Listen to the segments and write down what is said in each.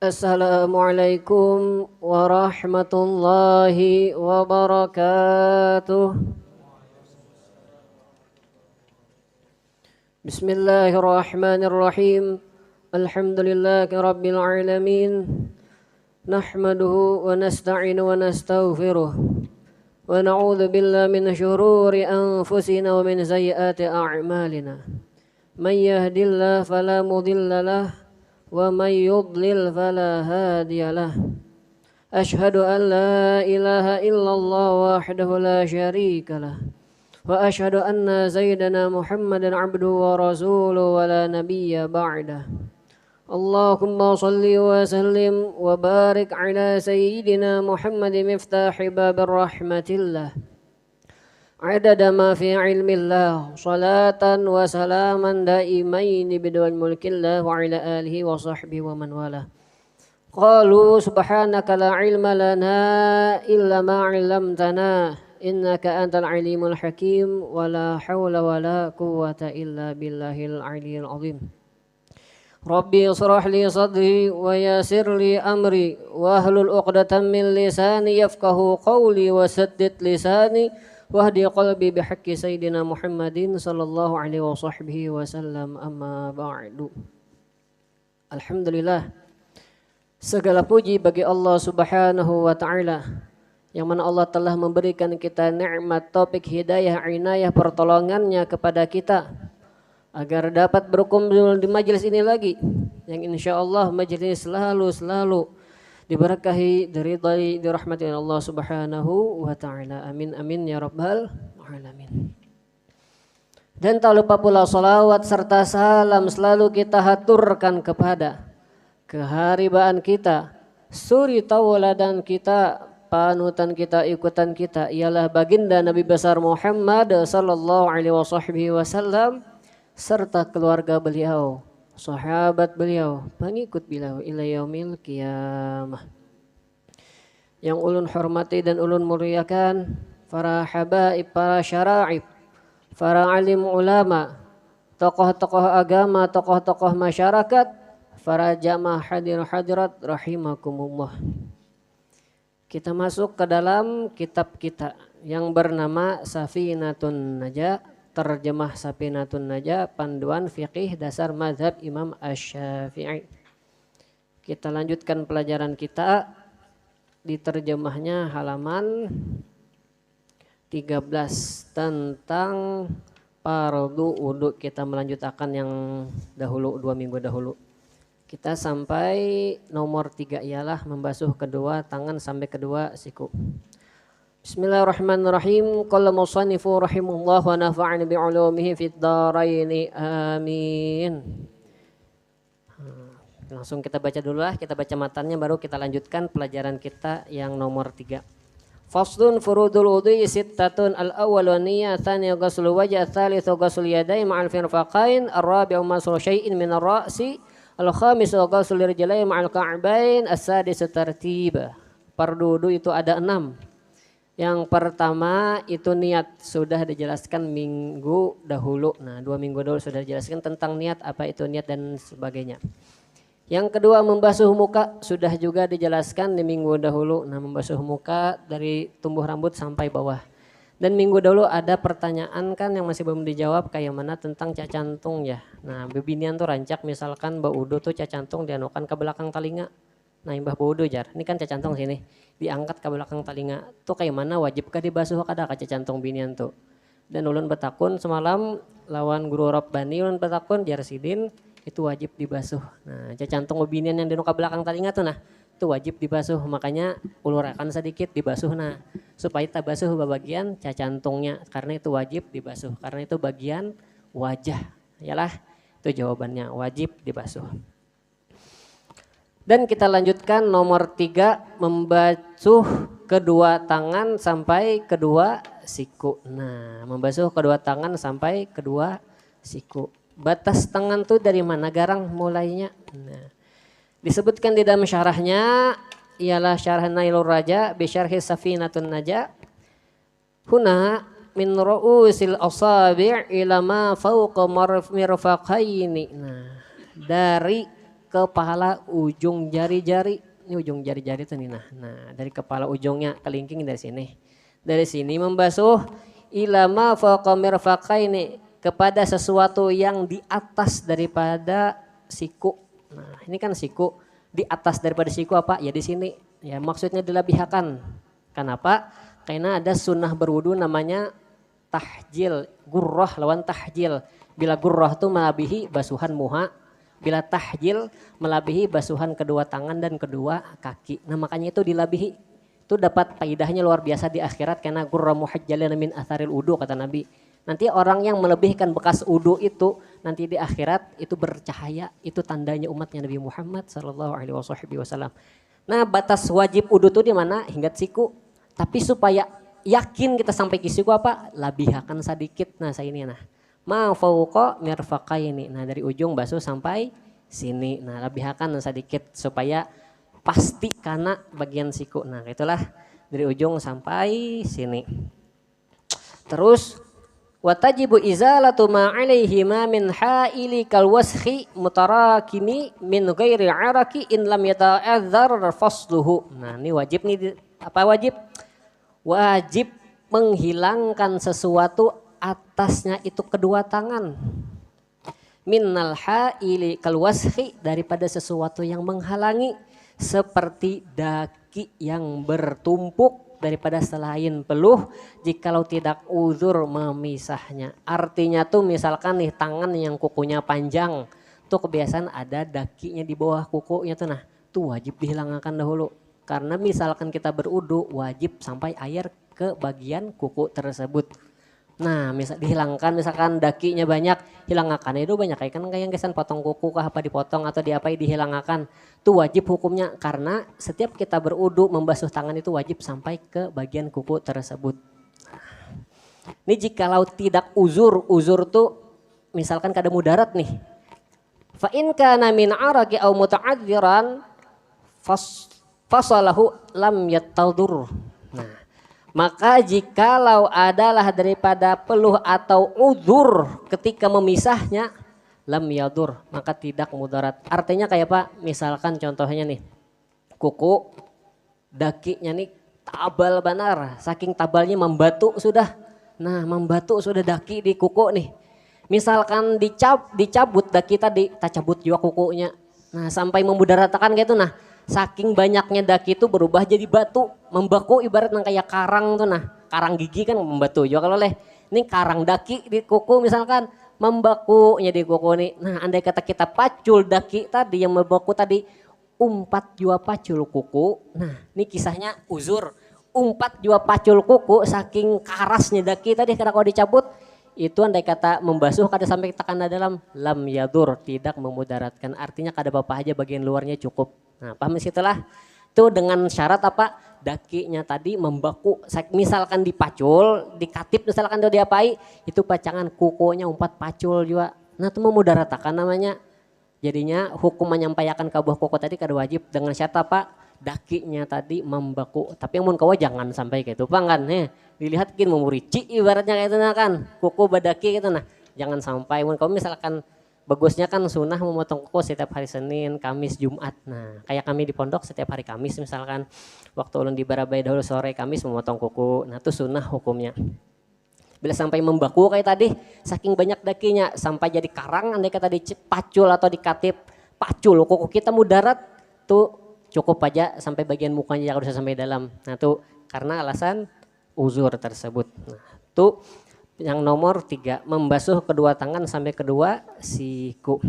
Assalamualaikum warahmatullahi wabarakatuh. Bismillahirrahmanirrahim. Alhamdulillahi rabbil alamin. Nahmaduhu wa nasta'inu wa nastaghfiruh. Wa na'udzu billahi min syururi anfusina wa min sayyiati a'malina. Man yahdihillahu fala mudilla lahu ومن يضلل فلا هادي له أشهد أن لا إله إلا الله وحده لا شريك له وأشهد أن سيدنا محمدا عبده ورسوله ولا نبي بعده اللهم صل وسلم وبارك على سيدنا محمد مفتاح باب الرحمة الله عدد ما في علم الله صلاة وسلاما دائمين بدوام ملك الله وعلى آله وصحبه ومن والاه قالوا سبحانك لا علم لنا إلا ما علمتنا إنك أنت العليم الحكيم ولا حول ولا قوة إلا بالله العلي العظيم ربي اشرح لي صدري ويسر لي أمري واحلل عقدة من لساني يفقه قولي وسدد لساني wahdi qalbi bihaqqi sayyidina Muhammadin sallallahu alaihi wasallam amma ba'du. Alhamdulillah, segala puji bagi Allah subhanahu wa ta'ala yang mana Allah telah memberikan kita nikmat taufik hidayah inayah pertolongannya kepada kita agar dapat berkumpul di majelis ini lagi yang insyaallah majelis selalu diberkahi, diridai, dirahmati Allah subhanahu wa ta'ala. Amin amin ya rabbal alamin. Dan tak lupa pula salawat serta salam selalu kita haturkan kepada keharibaan kita, suri tauladan kita, panutan kita, ikutan kita ialah baginda Nabi besar Muhammad sallallahu alaihi wasallam serta keluarga beliau, sahabat beliau, pengikut beliau ila yaumil qiyamah. Yang ulun hormati dan ulun muliakan para habaib, para syara'ib, para alim ulama, tokoh-tokoh agama, tokoh-tokoh masyarakat, para jamaah hadirat rahimakumullah. Kita masuk ke dalam kitab kita yang bernama Safinatun Najah, terjemah Safinatun Najah, panduan fiqih dasar mazhab Imam Asy-Syafi'i. Kita lanjutkan pelajaran kita di terjemahnya halaman 13 tentang fardu wudu. Kita melanjutkan yang dahulu 2 minggu dahulu. Kita sampai nomor 3 ialah membasuh kedua tangan sampai kedua siku. Bismillahirrahmanirrahim. Qala musannifu rahimahullah wa nafa'ana bi'ulumihi fid dharaini amin. Langsung kita baca dulu lah, kita baca matanya baru kita lanjutkan pelajaran kita yang nomor 3. Faslun furudul wudhu sittatun al-awwal wa niyya, tsani ghuslu wajh, tsalits ghuslu yadayn ma'al firfaqain, ar-rabi'u masru syai'in min ar-ra'si, al-khamis ghuslu rijlayn ma'al ka'bain, as-sadis tartiba. Fardu wudu itu ada 6. Yang pertama itu niat, sudah dijelaskan minggu dahulu. Nah 2 minggu dahulu sudah dijelaskan tentang niat, apa itu niat dan sebagainya. Yang kedua membasuh muka, sudah juga dijelaskan di minggu dahulu. Nah membasuh muka dari tumbuh rambut sampai bawah. Dan minggu dahulu ada pertanyaan kan yang masih belum dijawab, kayak mana tentang cacantung ya. Nah bebinian tuh rancak misalkan baudu tuh cacantung dianukan ke belakang telinga. Nah imbah baudu jar, ini kan cacantung sini, diangkat ke belakang telinga. Tuh kayak mana wajibkah dibasuh kada ka cacantung binian tuh. Dan ulun betakun semalam lawan guru Rabbani, ulun betakun jar sidin itu wajib dibasuh. Nah cacantung binian yang dianu ke belakang telinga tuh nah, itu wajib dibasuh. Makanya ulurakan sedikit dibasuh nah, supaya tak basuh bagian cacantungnya, karena itu wajib dibasuh, karena itu bagian wajah. Yalah, itu jawabannya, wajib dibasuh. Dan kita lanjutkan nomor 3, membasuh kedua tangan sampai kedua siku. Nah, membasuh kedua tangan sampai kedua siku. Batas tangan tuh dari mana garang mulainya? Nah, disebutkan di dalam syarahnya ialah syarah Nailur Raja bi syarhi Safinatun Najah. Huna min ru'usil asabi' ila ma fawqa mirfaqaini. Nah, dari kepala ujung jari-jari. Ini ujung jari-jari tuh nih. Nah, dari kepala ujungnya kelingking dari sini. Dari sini membasuh ilama fawqa mirfaqaini, kepada sesuatu yang di atas daripada siku. Nah, ini kan siku, di atas daripada siku apa? Ya di sini. Ya maksudnya dilebihkan. Kenapa? Karena ada sunnah berwudu namanya tahjil, gurrah lawan tahjil. Bila gurrah itu melebihi basuhan muha, bila tahjil melebihi basuhan kedua tangan dan kedua kaki. Nah makanya itu dilebihi. Itu dapat faidahnya luar biasa di akhirat karena gurra muhajjalina min atharil wudu kata Nabi. Nanti orang yang melebihkan bekas wudu itu nanti di akhirat itu bercahaya, itu tandanya umatnya Nabi Muhammad sallallahu alaihi wasallam. Nah, batas wajib wudu itu di mana? Hingga siku. Tapi supaya yakin kita sampai ke siku apa? Labihakan sedikit. Nah, saya ini nah. Ma fauqa mirfaqaini. Nah, dari ujung basuh sampai sini. Nah, labihakan sedikit supaya pasti karena bagian siku. Nah, itulah dari ujung sampai sini. Terus watajibu izalatu ma 'alaihi ma min ha'ili kal waskhi mutarakimi min ghairi 'araki in lam yata'adzar fasluhu. Nah, ini wajib nih, apa wajib? Wajib menghilangkan sesuatu atasnya itu kedua tangan. Minnal ha'ili kal waskhi, daripada sesuatu yang menghalangi seperti daki yang bertumpuk daripada selain peluh jikalau tidak uzur memisahnya. Artinya tuh misalkan nih tangan yang kukunya panjang tuh kebiasaan ada dakinya di bawah kukunya tuh, nah tuh wajib dihilangkan dahulu. Karena misalkan kita berudu wajib sampai air ke bagian kuku tersebut. Nah, misal dihilangkan misalkan dakinya banyak, hilangkan itu banyak kan kayak kesan potong kuku kah apa dipotong atau diapai dihilangkan. Itu wajib hukumnya karena setiap kita berudu membasuh tangan itu wajib sampai ke bagian kuku tersebut. Ini jikalau tidak uzur tuh misalkan kada mudarat nih. Fa in kana min araqi aw muta'adziran fasalahu lam yattadur. Nah, maka jikalau adalah daripada peluh atau udzur ketika memisahnya lam yadur, maka tidak mudarat. Artinya kayak apa? Misalkan contohnya nih, kuku dakinya nih tabal benar, saking tabalnya membatu sudah. Nah, membatu sudah daki di kuku nih. Misalkan dicabut daki tadi, tak cabut juga kukunya. Nah, sampai memudaratakan gitu nah. Saking banyaknya daki itu berubah jadi batu, membaku ibaratnya kayak karang tuh nah. Karang gigi kan membatu juga kalau leh. Ini karang daki di kuku misalkan membakunya di kuku nih. Nah, andai kata kita pacul daki tadi yang membaku tadi umpat jua pacul kuku. Nah, ini kisahnya uzur. Umpat jua pacul kuku saking karasnya daki tadi karena kalau dicabut itu andai kata membasuh kada sampai tekan dalam lam yadur, tidak memudaratkan. Artinya kada apa-apa aja bagian luarnya cukup. Nah, paham situlah. Itu dengan syarat apa? Dakinya tadi membaku. Misalkan dipacul, dikatip misalkan itu diapai, itu pacangan kukunya umpat pacul juga. Nah, itu memudaratakan namanya. Jadinya hukum menyampaikan ke buah kuku tadi kada wajib dengan syarat apa? Dakinya tadi membaku. Tapi yang mun kawa jangan sampai kayak itu, Bang kan. Dilihat kin memurici ibaratnya kayak itu nah kan. Kuku badaki gitu nah. Jangan sampai mun kawa misalkan bagusnya kan sunnah memotong kuku setiap hari Senin, Kamis, Jumat. Nah, kayak kami di pondok setiap hari Kamis misalkan. Waktu ulun di Barabai dahulu sore Kamis memotong kuku. Nah, itu sunnah hukumnya. Bila sampai membaku kayak tadi, saking banyak dakinya sampai jadi karang, andai kata dipacul atau dikatip pacul kuku kita mudarat tuh cukup aja sampai bagian mukanya jangan usah sampai dalam. Nah, tuh karena alasan uzur tersebut. Nah, tuh yang nomor 3, membasuh kedua tangan sampai kedua siku.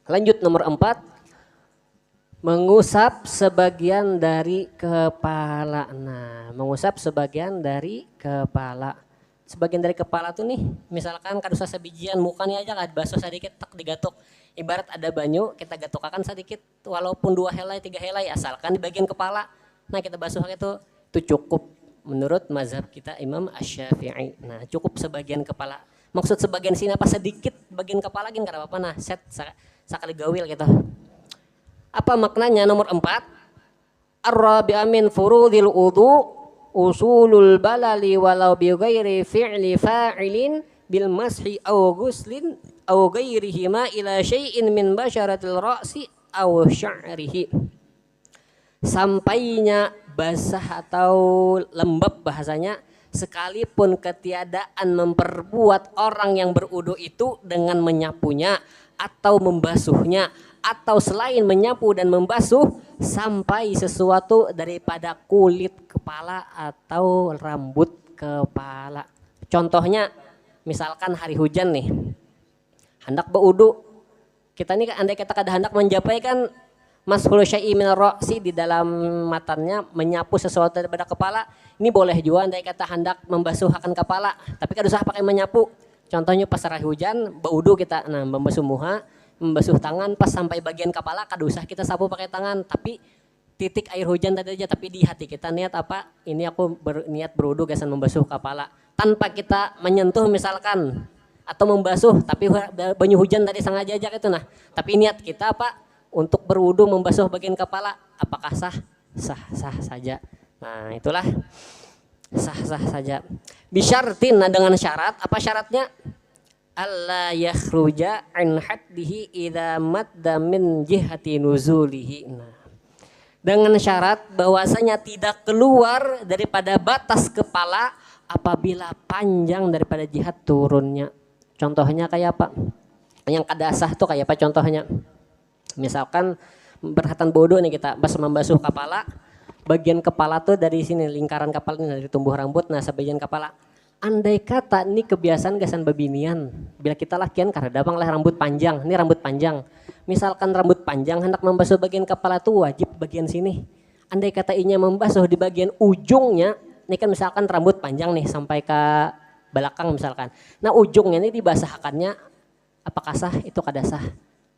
Lanjut nomor 4, mengusap sebagian dari kepala. Nah, mengusap sebagian dari kepala. Sebagian dari kepala tuh nih, misalkan kada usah sebijian mukanya aja kada basuh sedikit tak digatuk. Ibarat ada banyu kita gatukakan sedikit walaupun 2 helai 3 helai asalkan di bagian kepala. Nah, kita basuh itu cukup. Menurut mazhab kita Imam Asy-Syafi'i. Nah, cukup sebagian kepala. Maksud sebagian sini apa sedikit bagian kepala gini kada apa-apa nah, set sakali gawil gitu. Apa maknanya nomor 4? Ar-rabi'a min furudil wudu usulul balali walau bi ghairi fi'li fa'ilin bil mashi aw ghuslin aw ghairihi ma ila syai'in min basyaratil ra'si aw sya'rihi. Sampainya basah atau lembab bahasanya, sekalipun ketiadaan memperbuat orang yang berudu itu dengan menyapunya atau membasuhnya, atau selain menyapu dan membasuh sampai sesuatu daripada kulit kepala atau rambut kepala. Contohnya misalkan hari hujan nih, hendak berudu, kita nih andai kata kada hendak menjapai kan mashul syai'i min ra'si, di dalam matanya menyapu sesuatu daripada kepala. Ini boleh juga andai kata hendak membasuh akan kepala, tapi kada usah pakai menyapu. Contohnya pas hari hujan baudu kita, nah membasuh muha, membasuh tangan pas sampai bagian kepala kada usah kita sapu pakai tangan, tapi titik air hujan tadi aja, tapi di hati kita niat apa? Ini aku berniat berudu gasan membasuh kepala, tanpa kita menyentuh misalkan atau membasuh, tapi banyu hujan tadi sengaja aja itu, nah tapi niat kita apa? Untuk berwudu membasuh bagian kepala, apakah sah? Sah saja. Nah itulah sah saja. Bisyartin, nah dengan syarat, apa syaratnya? Alla yakhruja an haddihi idza madda min jihati nuzulihi. Nah, dengan syarat bahwasanya tidak keluar daripada batas kepala apabila panjang daripada jihad turunnya. Contohnya kayak apa? Yang kada sah tuh kayak apa contohnya? Misalkan berhatan bodoh nih kita pas membasuh kepala, bagian kepala tuh dari sini, lingkaran kepala ini dari tumbuh rambut, nah sebagian kepala. Andai kata ini kebiasaan gasan babinian, bila kita lakian karena dapang lah rambut panjang, ini rambut panjang. Misalkan rambut panjang hendak membasuh bagian kepala tuh wajib bagian sini. Andai kata inya membasuh di bagian ujungnya, ini kan misalkan rambut panjang nih sampai ke belakang misalkan. Nah ujungnya ini dibasahkannya, apakah sah? Itu kada sah.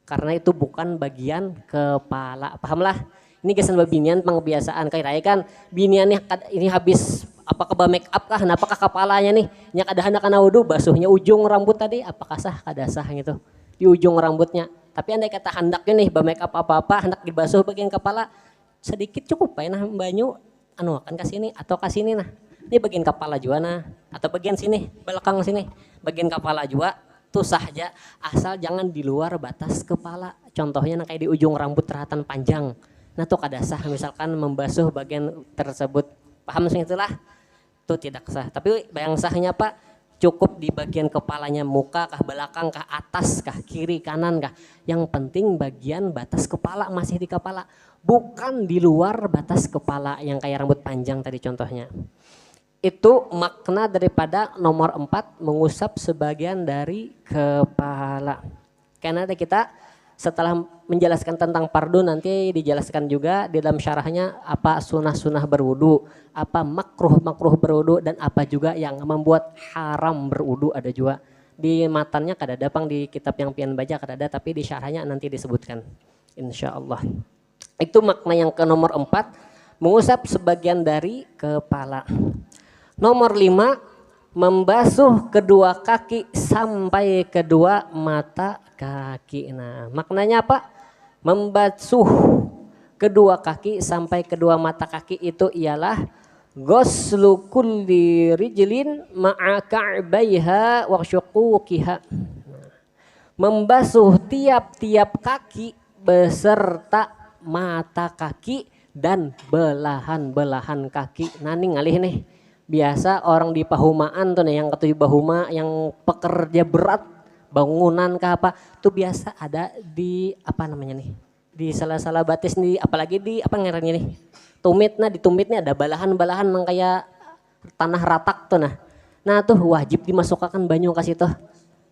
Karena itu bukan bagian kepala, pahamlah? Ini gasan babinian pengebiasaan kayak raya kan binian ini habis apa keba make up kah, apakah kepalanya nih nyak ada hendak kana wudu basuhnya ujung rambut tadi, apakah sah? Kada sah gitu di ujung rambutnya. Tapi andai kata hendaknya nih ba make up apa hendak dibasuh bagian kepala sedikit cukup ya, nah banyu anu akan ke sini atau ke sini, nah ini bagian kepala juga, nah atau bagian sini belakang sini bagian kepala juga tuh sah aja, asal jangan di luar batas kepala. Contohnya kayak di ujung rambut terhatan panjang, nah tuh kada sah misalkan membasuh bagian tersebut, paham sih itulah tuh tidak sah. Tapi yang sahnya apa? Cukup di bagian kepalanya, muka kah, belakang kah, atas kah, kiri kanan kah, yang penting bagian batas kepala masih di kepala, bukan di luar batas kepala yang kayak rambut panjang tadi contohnya. Itu makna daripada nomor 4, mengusap sebagian dari kepala. Karena kita setelah menjelaskan tentang pardu nanti dijelaskan juga di dalam syarahnya apa sunah-sunah berwudu, apa makruh berwudu, dan apa juga yang membuat haram berwudu ada juga. Di matannya kada ada, pang di kitab yang pian baca kada ada, tapi di syarahnya nanti disebutkan insyaallah. Itu makna yang ke nomor 4, mengusap sebagian dari kepala. Nomor 5, membasuh kedua kaki sampai kedua mata kaki. Nah, maknanya apa? Membasuh kedua kaki sampai kedua mata kaki itu ialah ghuslu kulli rijlin ma'a ka'baiha wa syuquqiha. Membasuh tiap-tiap kaki beserta mata kaki dan belahan-belahan kaki. Nah, ini ngalih nih. Biasa orang di pahumaan tuh nih yang ketujuh bahuma yang pekerja berat bangunan kah apa tuh biasa ada di apa namanya nih di salah-salah batis nih, apalagi di apa ngarannya nih tumit, nah di tumitnya ada balahan-balahan yang kayak tanah ratak tuh, nah tuh wajib dimasukkan banyu ke situ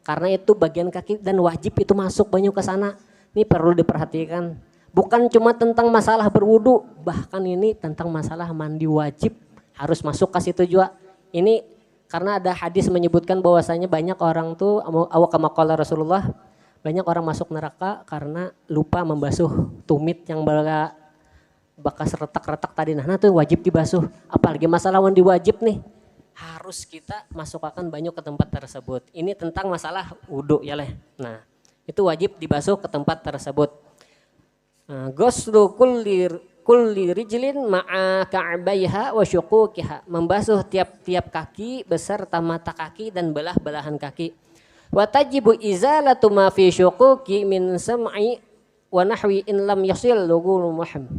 karena itu bagian kaki dan wajib itu masuk banyu ke sana. Ini perlu diperhatikan, bukan cuma tentang masalah berwudu, bahkan ini tentang masalah mandi wajib harus masuk ke situ juga. Ini karena ada hadis menyebutkan bahwasanya banyak orang tuh kama qala Rasulullah, banyak orang masuk neraka karena lupa membasuh tumit yang bekas retak-retak tadi. Nah itu wajib dibasuh, apalagi masalah mandi wajib nih harus kita masukkan banyu ke tempat tersebut. Ini tentang masalah wudu ya leh. Nah itu wajib dibasuh ke tempat tersebut. Ghuslu kulli rijlin ma'a ka'baiha wa syuquqiha, membasuh tiap-tiap kaki beserta mata kaki dan belah-belahan kaki. Wa tajibu izalatu ma fi syuquqi min sam'i wa nahwi in lam yasil lughul muham.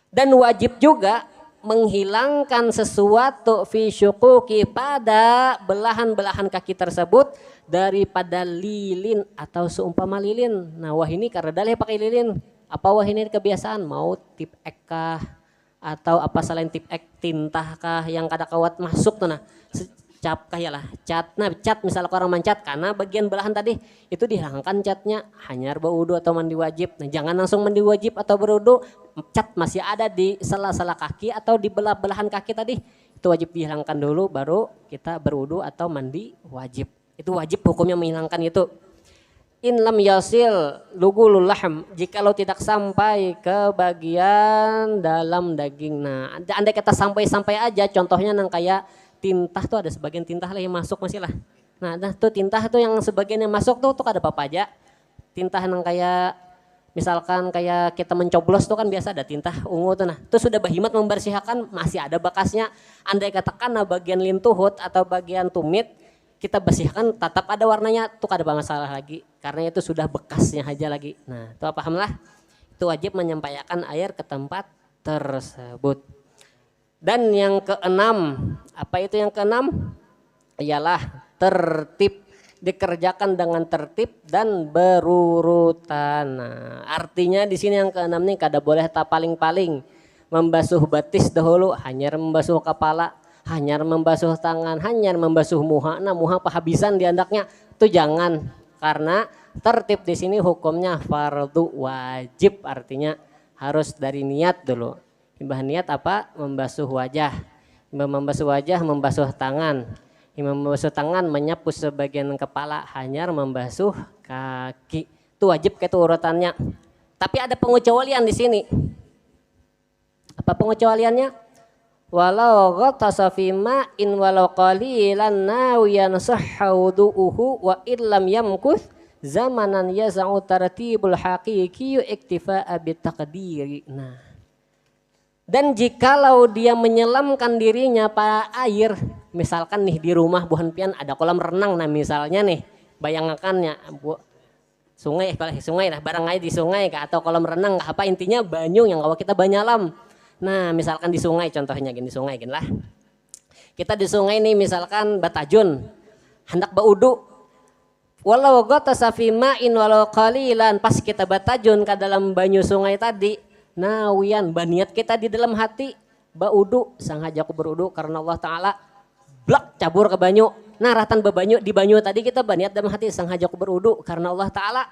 Dan wajib juga menghilangkan sesuatu fi syukuki pada belahan-belahan kaki tersebut daripada lilin atau seumpama lilin. Nah, wah ini karena dalih pakai lilin. Apa wah ini kebiasaan mau tip ek kah atau apa selain tip ek tintah kah yang kada kawat masuk tuh nah. Cap kah ya lah cat. Nah, cat misalnya orang mancat karena bagian belahan tadi itu dihilangkan catnya hanya berwudu atau mandi wajib. Nah, jangan langsung mandi wajib atau berwudu, cat masih ada di sela-sela kaki atau di belahan kaki tadi. Itu wajib dihilangkan dulu baru kita berwudu atau mandi wajib. Itu wajib hukumnya menghilangkan itu. In lam yasil lugulul lahm, jikalau tidak sampai ke bagian dalam daging. Nah, andai kita sampai aja contohnya nang kayak tintah tuh ada sebagian tintah lah yang masuk masih lah. Nah tuh tintah tuh yang sebagian yang masuk tuh ada apa aja. Tintah yang kayak misalkan kayak kita mencoblos tuh kan biasa ada tintah ungu tuh nah. Itu sudah bahimat membersihkan masih ada bekasnya. Andai katakan nah bagian lintuhut atau bagian tumit kita bersihkan tetap ada warnanya tuh ada masalah lagi. Karena itu sudah bekasnya aja lagi. Nah tuh pahamlah. Itu wajib menyampaikan air ke tempat tersebut. Dan yang keenam, apa itu yang keenam? Ialah tertib, dikerjakan dengan tertib dan berurutan. Nah, artinya di sini yang keenam nih kada boleh tak paling-paling membasuh batis dahulu, hanya membasuh kepala, hanya membasuh tangan, hanya membasuh muha. Nah, muha pahabisan diandaknya itu jangan karena tertib di sini hukumnya fardu wajib, artinya harus dari niat dulu. Imbah niat apa? Membasuh wajah. Imbah membasuh wajah, membasuh tangan. Imbah membasuh tangan, menyapu sebagian kepala, hanya membasuh kaki. Itu wajib kayak itu urutannya. Tapi ada pengecualian di sini. Apa pengecualiannya? Walau ghatasa fi ma'in walau qalilan nawiyan sahha wudu'uhu wa illam yamkuth zamanan yaz'u tartibul haqiqi iktifa'a bitaqdiri. Nah, dan jikalau dia menyelamkan dirinya pada air, misalkan nih di rumah buhan pian ada kolam renang, nah misalnya nih, bayangkannya sungai lah, barang aja di sungai kah, atau kolam renang kah, apa intinya banyu yang kalau kita banyalam. Nah misalkan di sungai contohnya gini, sungai gini lah. Kita di sungai nih misalkan batajun, hendak baudu. Walau ghatasa fi ma'in walau qalilan, pas kita batajun ke dalam banyu sungai tadi. Nawian baniat kita di dalam hati baudu sengaja aku berudu karena Allah Ta'ala blak cabur ke banyu. Nah ratan bebanyu di banyu tadi kita baniat dalam hati sengaja aku berudu karena Allah Ta'ala.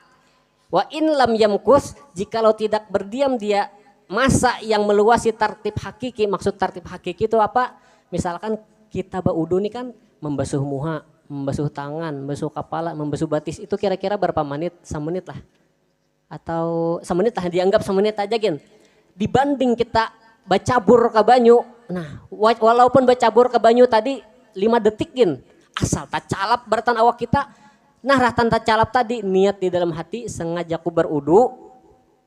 Wa in lam yamkus, jikalau tidak berdiam dia masa yang meluasi tertib hakiki. Maksud tertib hakiki itu apa? Misalkan kita baudu nih kan membasuh muha, membasuh tangan, membasuh kepala, membasuh batis, itu kira-kira berapa menit? Semenit lah. Atau semenit lah, dianggap semenit aja gin. Dibanding kita bacabur ke banyu, nah walaupun bacabur ke banyu tadi 5 detik gin, asal tak calap beratan awak kita, nah ratan tak calap tadi niat di dalam hati sengaja ku berudu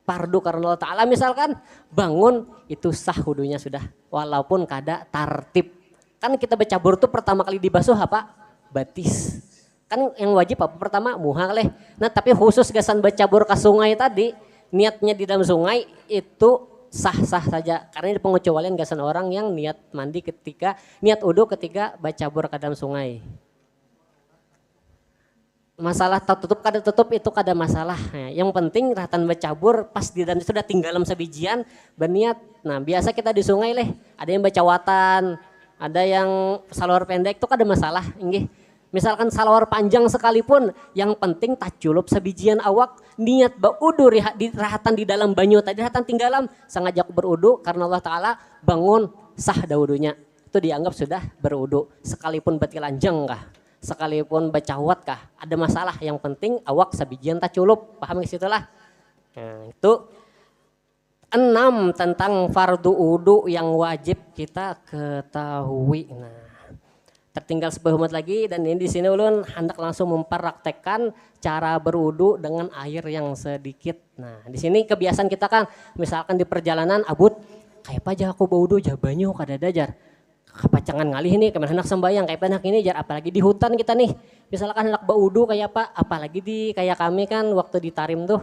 fardu karena Allah Ta'ala misalkan bangun itu sah wudunya sudah walaupun kada tartib. Kan kita bacabur tuh pertama kali dibasuh apa? Batis. Kan yang wajib apa pertama muha leh. Nah tapi khusus gasan bacabur ke sungai tadi niatnya di dalam sungai itu sah-sah saja karena ini pengecualian gasan orang yang niat mandi ketika niat wudu ketika bacabur ke dalam sungai. Masalah tutup kada tutup itu kada masalah. Nah, yang penting ratan bacabur pas di dalam sudah tinggalam sebijian berniat. Nah biasa kita di sungai leh ada yang bacawatan, ada yang salawar pendek itu kada masalah. Inggih. Misalkan salawar panjang sekalipun, yang penting tak culup sebijian awak niat baudu rahatan di dalam banyu tadi rahatan tinggalam sengaja aku berudu karena Allah Ta'ala bangun sah daudunya. Itu dianggap sudah berudu sekalipun batilanjang kah, sekalipun bacawat kah, ada masalah. Yang penting awak sebijian tak culup, paham ke situlah. Nah, itu 6 tentang fardu wudu yang wajib kita ketahui. Nah, tertinggal sebuah umat lagi dan ini di sini ulun hendak langsung mempraktekkan cara berwudu dengan air yang sedikit. Nah, di sini kebiasaan kita kan misalkan di perjalanan abut kayak apa aja aku berwudu jabanyu kada dajar. Kepacangan ngalih ini kemana hendak sembayang kayak apa ini jar apalagi di hutan kita nih. Misalkan hendak berwudu kayak apa apalagi di kayak kami kan waktu di Tarim tuh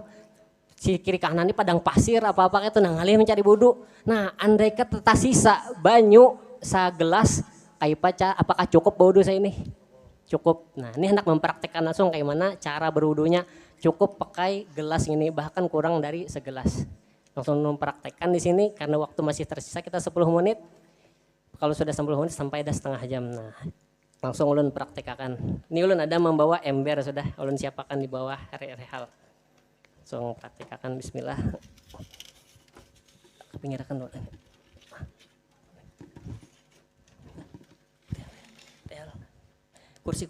si kiri kanan ini padang pasir apa-apa itu nah ngalih mencari wudu. Nah, andai kata sisa banyu sagelas kayak paca apakah cukup wudu saya ini? Cukup. Nah, ini hendak mempraktekkan langsung kayak mana cara berwudunya. Cukup pakai gelas ini bahkan kurang dari segelas. Langsung mempraktekkan di sini karena waktu masih tersisa kita 10 menit. Kalau sudah 10 menit sampai ada setengah jam. Nah, langsung ulun praktekkan. Ini ulun ada membawa ember sudah ulun siapakan di bawah rehal. Langsung praktekkan bismillah. Pinggirkan dulu. Kursi.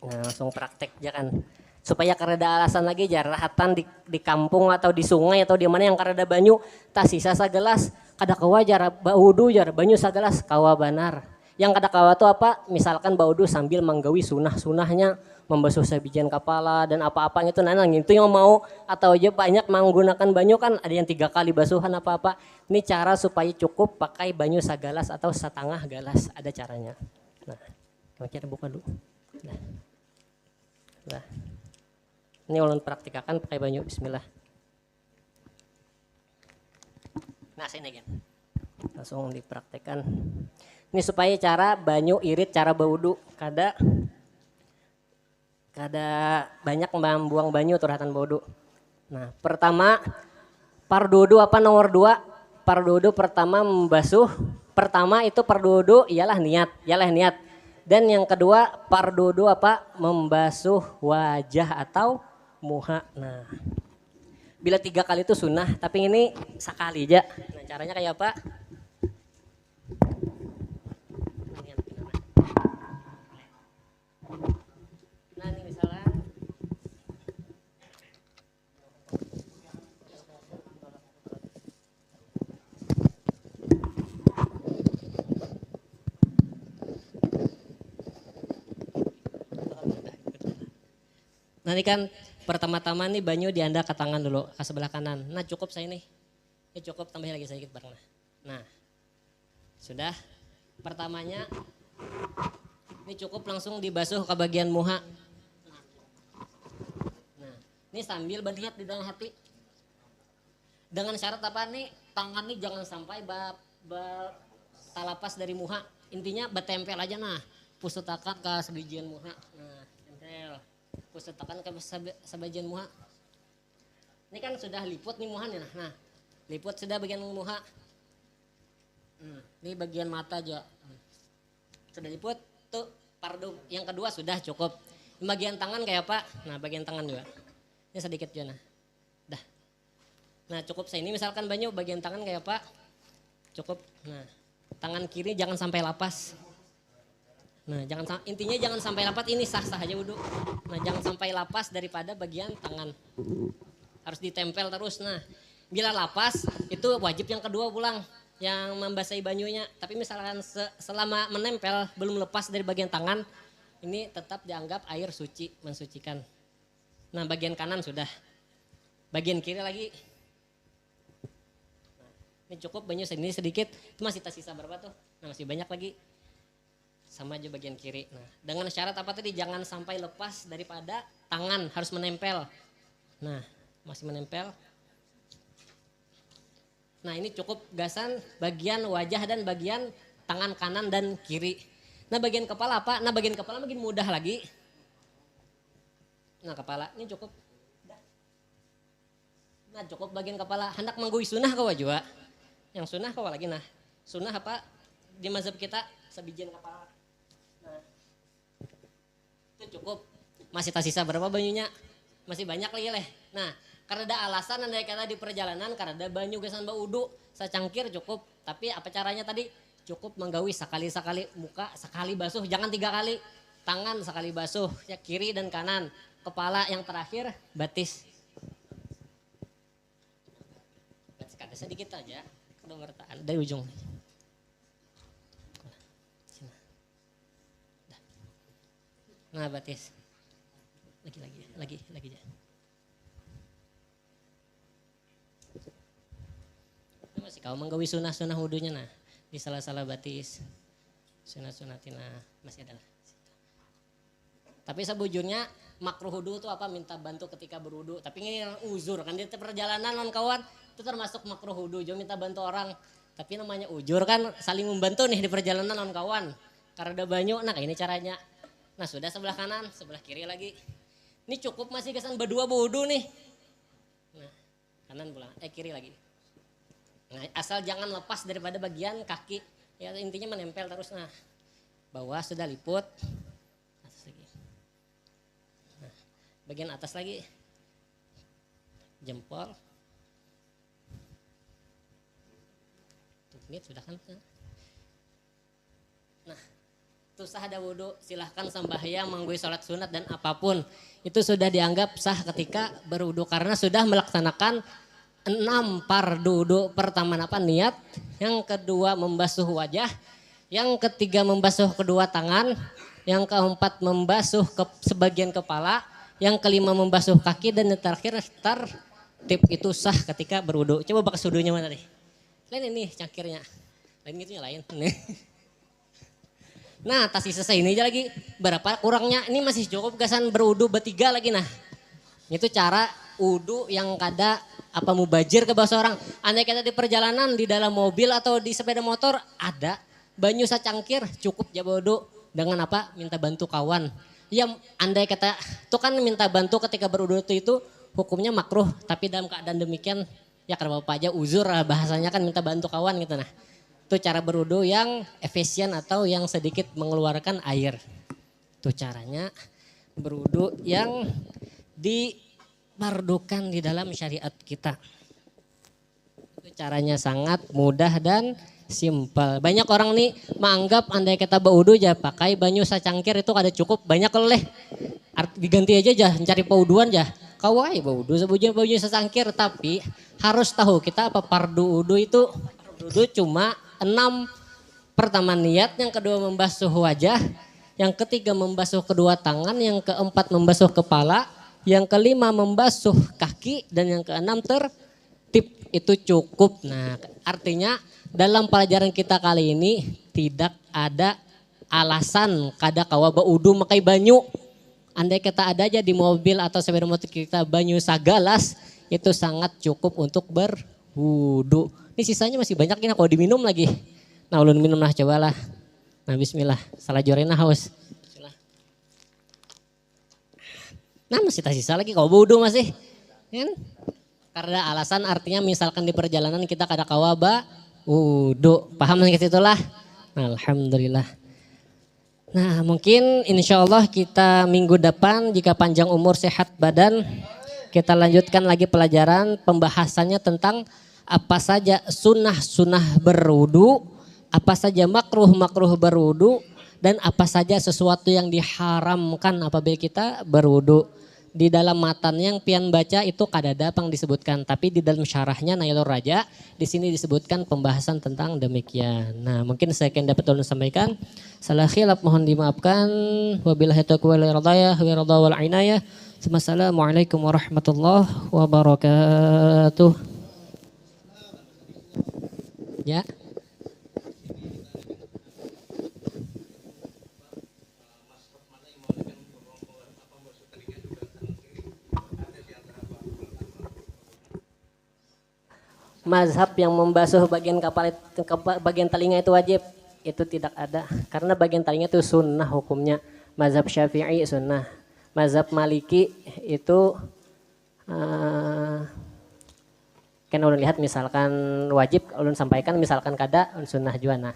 Nah, langsung praktek jangan supaya kareda alasan lagi jarahatan di kampung atau di sungai atau di mana yang kareda banyu tak sisa sagelas kada kawa jar baudu jar banyu sagelas kawa banar. Yang kada kawa tuh apa? Misalkan baudu sambil menggawi sunahnya membasuh sabijan kepala dan apa-apa itu nanang itu yang mau atau aja banyak menggunakan banyu kan ada yang 3 kali basuhan apa-apa. Ini cara supaya cukup pakai banyu sagelas atau setengah gelas ada caranya. Nah, kita buka dulu. Nah. Ini ulun praktikakan pakai banyu bismillah. Nah, sini kan. Langsung dipraktekkan. Ini supaya cara banyu irit cara berwudu kada banyak membuang banyu turhatan berwudu. Nah, pertama pardudu apa nomor 2? Pardudu pertama membasuh. Pertama itu pardudu ialah niat. Dan yang kedua pardudu apa? Membasuh wajah atau muha. Nah, bila 3 kali itu sunnah, tapi ini sekali aja. Nah, caranya kayak apa? Nah, ini misalnya nanti kan pertama-tama nih banyu dianda ke tangan dulu, ke sebelah kanan. Nah, cukup saya nih. Ini cukup tambahin lagi sedikit bareng. Nah, sudah. Pertamanya ini cukup langsung dibasuh ke bagian muha. Nah, ini sambil berniat di dalam hati. Dengan syarat apa nih? Tangan nih jangan sampai talapas dari muha. Intinya bertempel aja nah. Pusutakan ke sebagian muha. Nah, tempel. Pusutakan ke sebagian muha. Ini kan sudah liput nih muha nih nah. Liput sudah bagian muha. Ini bagian mata aja. Sudah liput tuh pardu yang kedua sudah cukup. Ini bagian tangan kayak apa? Nah, bagian tangan juga. Ini sedikit juga nah. Dah. Nah, cukup saya ini misalkan banyu bagian tangan kayak apa? Cukup. Nah, tangan kiri jangan sampai lapas. Nah, intinya jangan sampai lapas, ini sah-sah aja wudu. Nah, jangan sampai lapas daripada bagian tangan. Harus ditempel terus. Nah, bila lapas itu wajib yang kedua pulang yang membasahi banyunya. Tapi misalkan selama menempel belum lepas dari bagian tangan, ini tetap dianggap air suci, mensucikan. Nah, bagian kanan sudah. Bagian kiri lagi. Nah, ini cukup banyu segini sedikit. Itu masih tersisa berapa tuh? Nah, masih banyak lagi. Sama aja bagian kiri. Nah, dengan syarat apa tadi? Jangan sampai lepas daripada tangan, harus menempel. Nah, masih menempel. Nah, ini cukup gasan bagian wajah dan bagian tangan kanan dan kiri. Nah, bagian kepala apa? Nah, bagian kepala makin mudah lagi. Nah, kepala ini cukup. Nah, cukup bagian kepala. Hendak menggui sunnah kawa juga. Yang sunnah kawa lagi nah. Sunnah apa? Di mazhab kita sebijian kepala. Nah, itu cukup. Masih tersisa berapa banyunya? Masih banyak lagi leh. Nah, karena ada alasan andai kata di perjalanan karena ada banyu gesan bau udu secangkir cukup. Tapi apa caranya tadi? Cukup menggawi sekali muka, sekali basuh, jangan 3 kali. Tangan sekali basuh, ya kiri dan kanan. Kepala yang terakhir batis. Ada sedikit aja, udah bertahan dari ujung. Nah, batis. Lagi aja. Masih kau menggawi sunah wudunya nah di salah-salah batis Sunat-sunatina masih ada. Tapi sebujurnya makruh wudu itu apa? Minta bantu ketika berwudu. Tapi ini uzur kan di perjalanan non kawan itu termasuk makruh wudu. Jangan minta bantu orang. Tapi namanya uzur kan saling membantu nih di perjalanan non kawan. Karena ada banyak. Nah kayak ini caranya. Nah sudah sebelah kanan, sebelah kiri lagi. Ini cukup masih kesan berdua wudu nih. Nah kanan pulang, kiri lagi. Nah asal jangan lepas daripada bagian kaki. Ya intinya menempel terus. Nah bawah sudah liput. Atas lagi. Nah, bagian atas lagi. Jempol. Tumit sudah kan. Nah itu sah ada wudhu. Silahkan sembahyang, menggui sholat sunat dan apapun. Itu sudah dianggap sah ketika berwudhu. Karena sudah melaksanakan 6 fardu wudu. Pertama apa? Niat. Yang kedua membasuh wajah. Yang ketiga membasuh kedua tangan. Yang keempat membasuh sebagian kepala. Yang kelima membasuh kaki. Dan yang terakhir tertib itu sah ketika berwudu. Coba bakas wudunya mana deh. Lain ini cangkirnya. Lain gitunya lain. Nah tas selesai ini aja lagi. Berapa kurangnya? Ini masih cukup gasan berwudu bertiga lagi nah. Itu cara wudu yang kada apa mubajir ke bahasa orang. Andai kita di perjalanan di dalam mobil atau di sepeda motor ada banyu sacangkir cukup ya wudu dengan apa minta bantu kawan. Ya andai kata itu kan minta bantu ketika berwudu itu hukumnya makruh tapi dalam keadaan demikian ya karena bapak aja uzur bahasanya kan minta bantu kawan gitu nah. Itu cara berwudu yang efisien atau yang sedikit mengeluarkan air. Itu caranya berwudu yang dimardukan di dalam syariat kita. Itu caranya sangat mudah dan simpel. Banyak orang nih menganggap andai kita berwudu aja pakai banyu sacangkir itu kada cukup. Banyak leleh. Diganti aja mencari pewuduan aja. Kawai berwudu sebujurnya banyu sacangkir tapi harus tahu kita apa fardu wudu itu. Wudu cuma 6. Pertama niat, yang kedua membasuh wajah, yang ketiga membasuh kedua tangan, yang keempat membasuh kepala, yang kelima membasuh kaki, dan yang keenam tertib. Itu cukup. Nah artinya dalam pelajaran kita kali ini tidak ada alasan kada kawa berwudu makai banyu. Andai kita ada aja di mobil atau sepeda motor kita banyu sagalas itu sangat cukup untuk berwudu. Ini sisanya masih banyak ini kalau diminum lagi. Nah ulun minum lah cobalah. Nah bismillah. Salah jorena haus. Bismillah. Nah masih tak sisa lagi kalau wudu masih. Kan? Karena alasan artinya misalkan di perjalanan kita kada kawa wudu. Paham ke situlah? Nah, alhamdulillah. Nah mungkin insya Allah kita minggu depan jika panjang umur sehat badan. Kita lanjutkan lagi pelajaran pembahasannya tentang apa saja sunnah-sunnah berwudu, apa saja makruh-makruh berwudu, dan apa saja sesuatu yang diharamkan apabila kita berwudu. Di dalam matan yang pian baca itu kadada pang disebutkan, tapi di dalam syarahnya Nailur Raja di sini disebutkan pembahasan tentang demikian. Nah mungkin saya akan dapat ulun sampaikan. Salah khilaf mohon dimaafkan. Wabillahi taufiq wal hidayah wal inayah. Assalamualaikum warahmatullahi wabarakatuh. Ya. Mazhab yang membasuh bagian bagian telinga itu wajib. Itu tidak ada. Karena bagian telinga itu sunnah hukumnya. Mazhab Syafi'i sunnah. Mazhab Maliki itu kan ulun lihat misalkan wajib ulun sampaikan misalkan kada sunnah juana.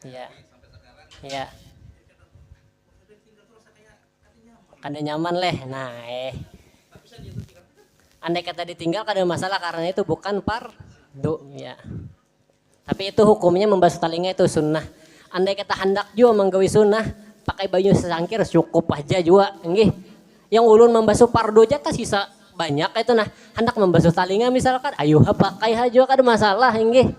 Iya. Iya. Kada nyaman leh. Nah, andai kata ditinggal kada masalah karena itu bukan fardu ya. Tapi itu hukumnya membasuh telinga itu sunnah. Andai kata hendak juga menggawi sunnah pakai banyu sacangkir cukup aja juga nggih. Yang ulun membasuh fardu aja tak sisa banyak itu nah. Hendak membasuh telinga misalkan ayo pakai aja kada masalah nggih.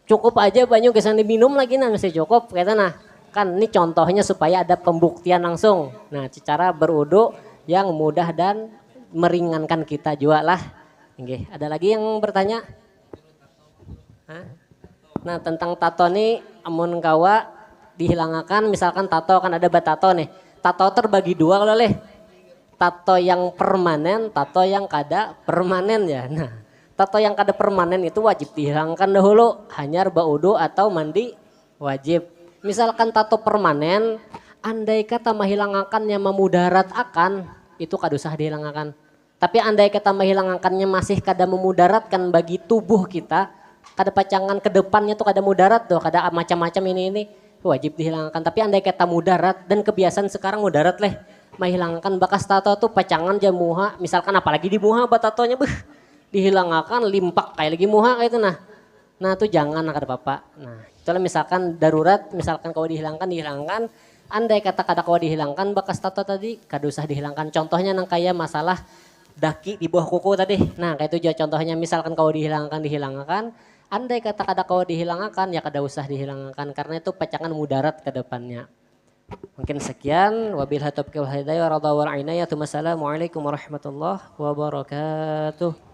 Cukup aja banyu kesan diminum lagi nah masih cukup kata nah. Kan ini contohnya supaya ada pembuktian langsung. Nah, cara berwudu yang mudah dan meringankan kita juga lah. Oke, ada lagi yang bertanya? Hah? Nah tentang tato nih, amun kawa dihilangkan, misalkan tato kan ada batato nih. Tato terbagi dua kalau leh. Tato yang permanen, tato yang kada permanen ya. Nah, tato yang kada permanen itu wajib dihilangkan dahulu, hanyar baudu atau mandi wajib. Misalkan tato permanen, andai kata menghilangkannya memudarat akan, itu kada usah dihilangkan. Tapi andai kata menghilangkannya masih kada memudaratkan bagi tubuh kita, kada pacangan ke depannya tuh kada mudarat tuh, kada macam-macam ini wajib dihilangkan. Tapi andai kata mudarat dan kebiasaan sekarang mudarat leh, menghilangkan bekas tato tuh pacangan jam muha, misalkan apalagi di muha batatonya dihilangkan limpak kayak lagi muha kayak itu nah tuh jangan kada apa-apa. Nah itulah misalkan darurat, misalkan kau dihilangkan, andai kata kada kau dihilangkan bekas tato tadi kada usah dihilangkan. Contohnya nang kayak masalah daki di bawah kuku tadi, nah kayak itu juga contohnya, misalkan kau dihilangkan, andai kata kada kau dihilangkan ya kada usah dihilangkan karena itu pacangan mudarat ke depannya. Mungkin sekian, wabillahi taufiq wal hidayah, wassalamualaikum warahmatullahi wabarakatuh.